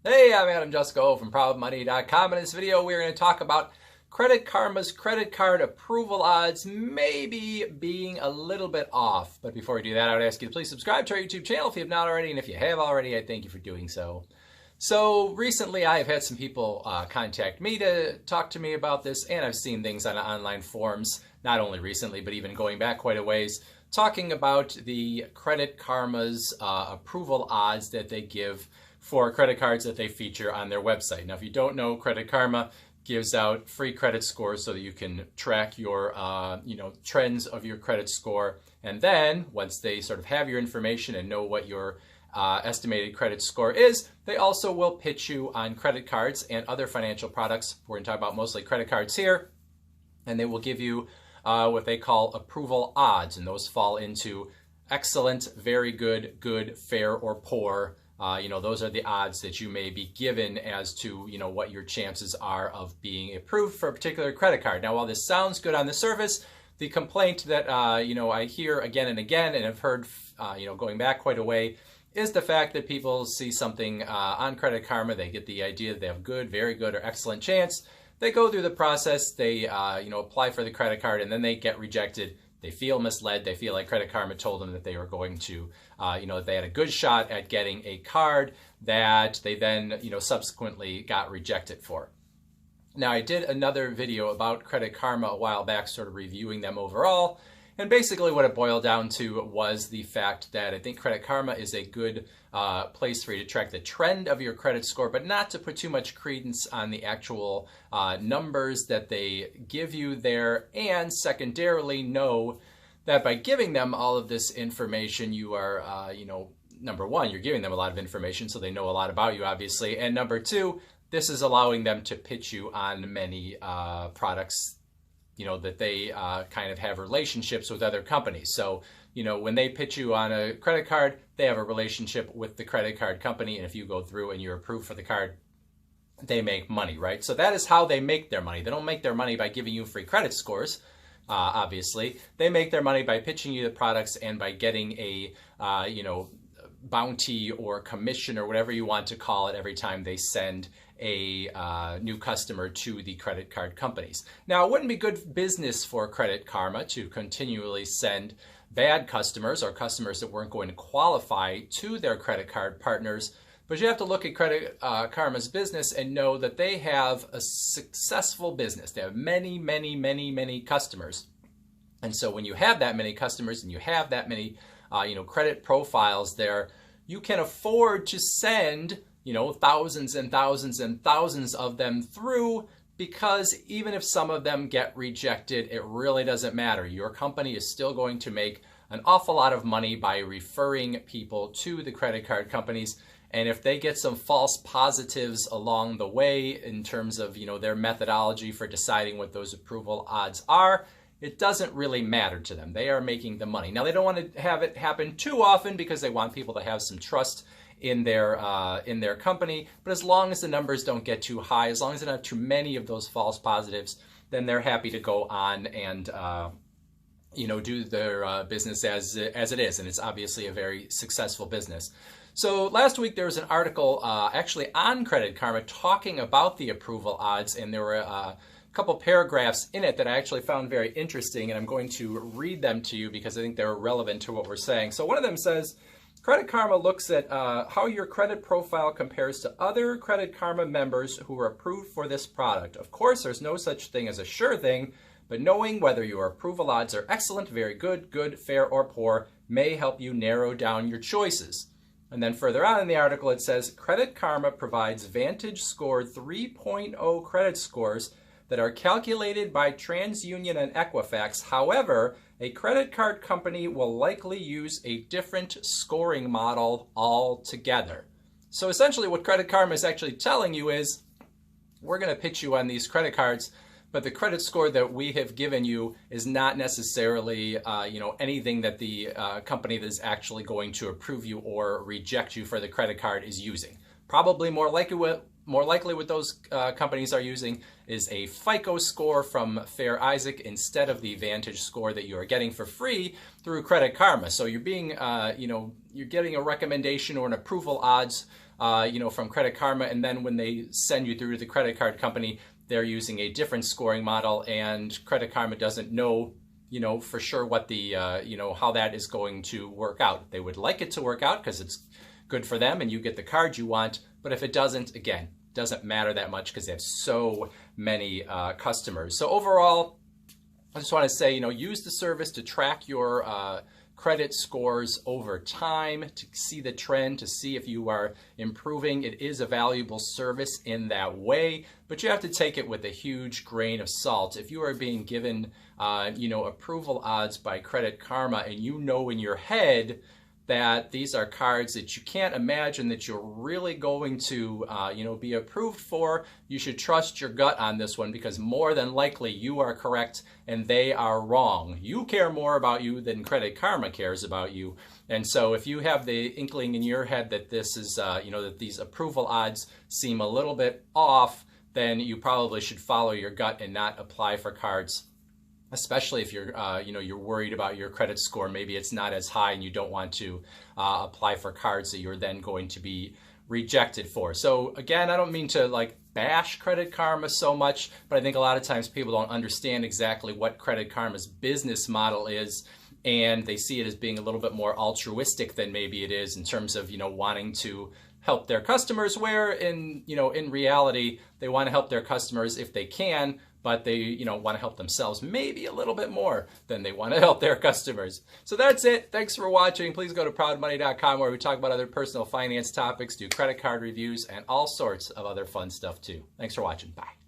Hey, I'm Adam Jusko from ProudMoney.com. In this video, we're going to talk about Credit Karma's credit card approval odds maybe being a little bit off. But before we do that, I would ask you to please subscribe to our YouTube channel if you have not already. And if you have already, I thank you for doing so. So recently, I've had some people contact me to talk to me about this, and I've seen things on online forums, not only recently, but even going back quite a ways, talking about the Credit Karma's approval odds that they give for credit cards that they feature on their website. Now, if you don't know, Credit Karma gives out free credit scores so that you can track your trends of your credit score. And then once they sort of have your information and know what your estimated credit score is, they also will pitch you on credit cards and other financial products. We're going to talk about mostly credit cards here. And they will give you what they call approval odds. And those fall into excellent, very good, good, fair, or poor. Those are the odds that you may be given as to, what your chances are of being approved for a particular credit card. Now, while this sounds good on the surface, the complaint that, I hear again and again, and have heard, going back quite a way, is the fact that people see something on Credit Karma. They get the idea that they have good, very good, or excellent chance. They go through the process, they, apply for the credit card, and then they get rejected. They feel misled. They feel like Credit Karma told them that they were going to, that they had a good shot at getting a card that they then, subsequently got rejected for. Now, I did another video about Credit Karma a while back, sort of reviewing them overall. And basically what it boiled down to was the fact that I think Credit Karma is a good place for you to track the trend of your credit score, but not to put too much credence on the actual numbers that they give you there. And secondarily, know that by giving them all of this information, you are, number one, you're giving them a lot of information, so they know a lot about you, obviously. And number two, this is allowing them to pitch you on many products that they kind of have relationships with other companies. So, when they pitch you on a credit card, they have a relationship with the credit card company. And if you go through and you're approved for the card, they make money, right? So that is how they make their money. They don't make their money by giving you free credit scores. Obviously, they make their money by pitching you the products and by getting a, bounty or commission or whatever you want to call it every time they send a new customer to the credit card companies. Now, it wouldn't be good business for Credit Karma to continually send bad customers or customers that weren't going to qualify to their credit card partners, but you have to look at Credit Karma's business and know that they have a successful business. They have many, many, many, many customers. And so when you have that many customers and you have that many credit profiles there, you can afford to send, thousands and thousands and thousands of them through, because even if some of them get rejected, it really doesn't matter. Your company is still going to make an awful lot of money by referring people to the credit card companies. And if they get some false positives along the way in terms of, their methodology for deciding what those approval odds are, it doesn't really matter to them. They are making the money. Now, they don't want to have it happen too often because they want people to have some trust in their company. But as long as the numbers don't get too high, as long as they don't have too many of those false positives, then they're happy to go on and do their business as it is. And it's obviously a very successful business. So last week there was an article actually on Credit Karma talking about the approval odds, and there were couple paragraphs in it that I actually found very interesting, and I'm going to read them to you because I think they're relevant to what we're saying. So one of them says, Credit Karma looks at how your credit profile compares to other Credit Karma members who are approved for this product. Of course, there's no such thing as a sure thing, but knowing whether your approval odds are excellent, very good, good, fair, or poor may help you narrow down your choices. And then further on in the article, it says, Credit Karma provides Vantage scored 3.0 credit scores that are calculated by TransUnion and Equifax. However, a credit card company will likely use a different scoring model altogether. So essentially what Credit Karma is actually telling you is, we're going to pitch you on these credit cards, but the credit score that we have given you is not necessarily anything that the company that is actually going to approve you or reject you for the credit card is using. Probably more likely what those companies are using is a FICO score from Fair Isaac instead of the Vantage score that you are getting for free through Credit Karma. So you're being, you're getting a recommendation or an approval odds from Credit Karma, and then when they send you through to the credit card company, they're using a different scoring model, and Credit Karma doesn't know, for sure what the, how that is going to work out. They would like it to work out because it's good for them and you get the card you want. But if it doesn't, again, doesn't matter that much because they have so many customers. So overall, I just want to say, use the service to track your credit scores over time, to see the trend, to see if you are improving. It is a valuable service in that way, but you have to take it with a huge grain of salt. If you are being given, approval odds by Credit Karma, and you know in your head that these are cards that you can't imagine that you're really going to, be approved for, you should trust your gut on this one, because more than likely you are correct and they are wrong. You care more about you than Credit Karma cares about you. And so if you have the inkling in your head that this is, that these approval odds seem a little bit off, then you probably should follow your gut and not apply for cards. Especially if you're, you're worried about your credit score. Maybe it's not as high and you don't want to apply for cards that you're then going to be rejected for. So again, I don't mean to bash Credit Karma so much, but I think a lot of times people don't understand exactly what Credit Karma's business model is, and they see it as being a little bit more altruistic than maybe it is in terms of, wanting to help their customers, where in reality, they want to help their customers if they can, but they, want to help themselves maybe a little bit more than they want to help their customers. So that's it. Thanks for watching. Please go to proudmoney.com, where we talk about other personal finance topics, do credit card reviews, and all sorts of other fun stuff too. Thanks for watching. Bye.